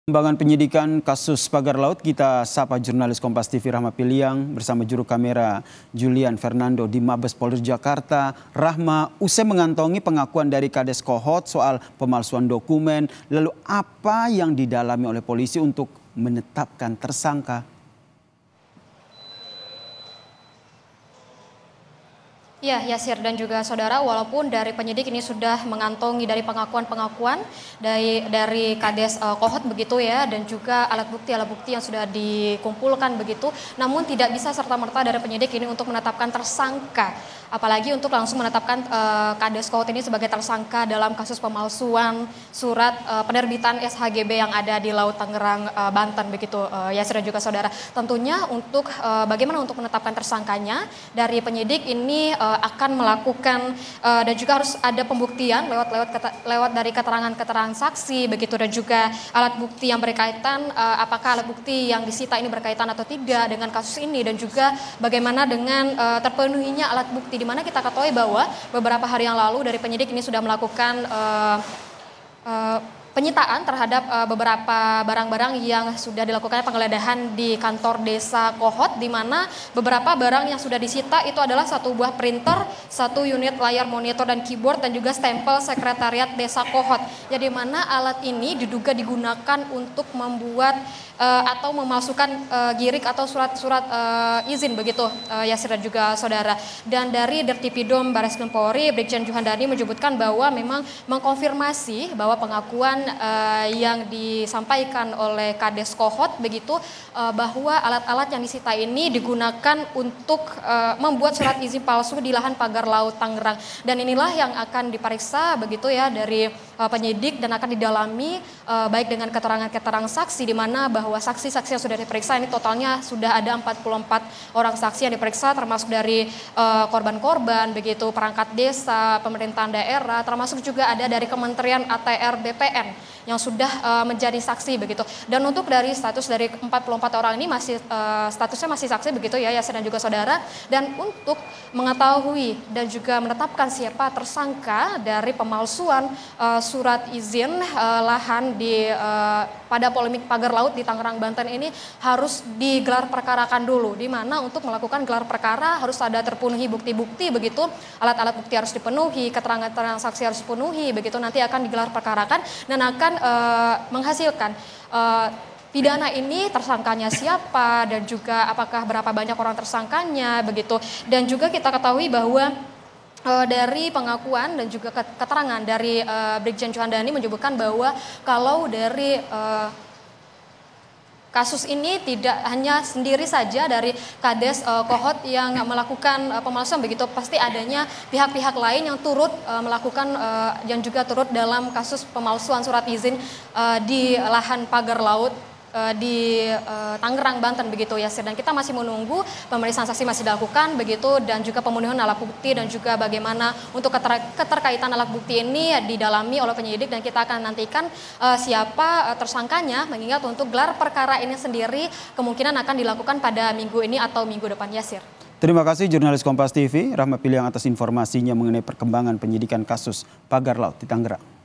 Perkembangan penyidikan kasus pagar laut, kita sapa jurnalis Kompas TV Rahma Piliang bersama juru kamera Julian Fernando di Mabes Polri Jakarta. Rahma, usai mengantongi pengakuan dari Kades Kohot soal pemalsuan dokumen, lalu apa yang didalami oleh polisi untuk menetapkan tersangka? Ya, Yasir dan juga saudara, walaupun dari penyidik ini sudah mengantongi dari pengakuan-pengakuan dari Kades Kohot begitu ya, dan juga alat bukti yang sudah dikumpulkan begitu, namun tidak bisa serta-merta dari penyidik ini untuk menetapkan tersangka. Apalagi untuk langsung menetapkan Kades Kohot ini sebagai tersangka dalam kasus pemalsuan surat penerbitan SHGB yang ada di Laut Tangerang, Banten begitu, Yasir dan juga saudara. Tentunya untuk bagaimana untuk menetapkan tersangkanya, dari penyidik ini akan melakukan dan juga harus ada pembuktian lewat dari keterangan saksi begitu, dan juga alat bukti yang berkaitan, apakah alat bukti yang disita ini berkaitan atau tidak dengan kasus ini, dan juga bagaimana dengan terpenuhinya alat bukti, di mana kita ketahui bahwa beberapa hari yang lalu dari penyidik ini sudah melakukan penyitaan terhadap beberapa barang-barang yang sudah dilakukan penggeledahan di kantor desa Kohot, di mana beberapa barang yang sudah disita itu adalah satu buah printer, satu unit layar monitor dan keyboard, dan juga stempel sekretariat desa Kohot. Jadi mana alat ini diduga digunakan untuk membuat atau memalsukan girik atau surat-surat izin begitu, Yasir dan juga saudara. Dan dari Dirtipidum Bareskrim Polri, Brigjen Juhandani menyebutkan bahwa memang mengkonfirmasi bahwa pengakuan yang disampaikan oleh Kades Kohot begitu, bahwa alat-alat yang disita ini digunakan untuk membuat surat izin palsu di lahan pagar laut Tangerang. Dan inilah yang akan diperiksa begitu ya dari penyidik, dan akan didalami baik dengan keterangan saksi, di mana bahwa saksi-saksi yang sudah diperiksa ini totalnya sudah ada 44 orang saksi yang diperiksa, termasuk dari korban-korban begitu, perangkat desa, pemerintahan daerah, termasuk juga ada dari Kementerian ATR BPN yang sudah menjadi saksi begitu. Dan untuk dari status dari 44 orang ini masih statusnya masih saksi begitu ya, Yasir dan juga saudara. Dan untuk mengetahui dan juga menetapkan siapa tersangka dari pemalsuan surat izin lahan di pada polemik pagar laut di Tangerang, Banten ini harus digelar perkarakan dulu, di mana untuk melakukan gelar perkara harus ada terpenuhi bukti-bukti begitu, alat-alat bukti harus dipenuhi, keterangan saksi harus dipenuhi begitu, nanti akan digelar perkarakan dan akan menghasilkan pidana ini tersangkanya siapa, dan juga apakah berapa banyak orang tersangkanya begitu. Dan juga kita ketahui bahwa dari pengakuan dan juga keterangan dari Brigjen Juhandani menyebutkan bahwa kalau dari kasus ini tidak hanya sendiri saja dari Kades Kohot yang melakukan pemalsuan begitu, pasti adanya pihak-pihak lain yang turut melakukan yang juga turut dalam kasus pemalsuan surat izin di lahan pagar laut di Tangerang, Banten begitu ya. Dan kita masih menunggu pemeriksaan saksi masih dilakukan begitu, dan juga pemenuhan alat bukti, dan juga bagaimana untuk keterkaitan alat bukti ini didalami oleh penyidik, dan kita akan nantikan siapa tersangkanya, mengingat untuk gelar perkara ini sendiri kemungkinan akan dilakukan pada minggu ini atau minggu depan, Yasir. Terima kasih jurnalis Kompas TV Rahma Piliang atas informasinya mengenai perkembangan penyidikan kasus pagar laut di Tangerang.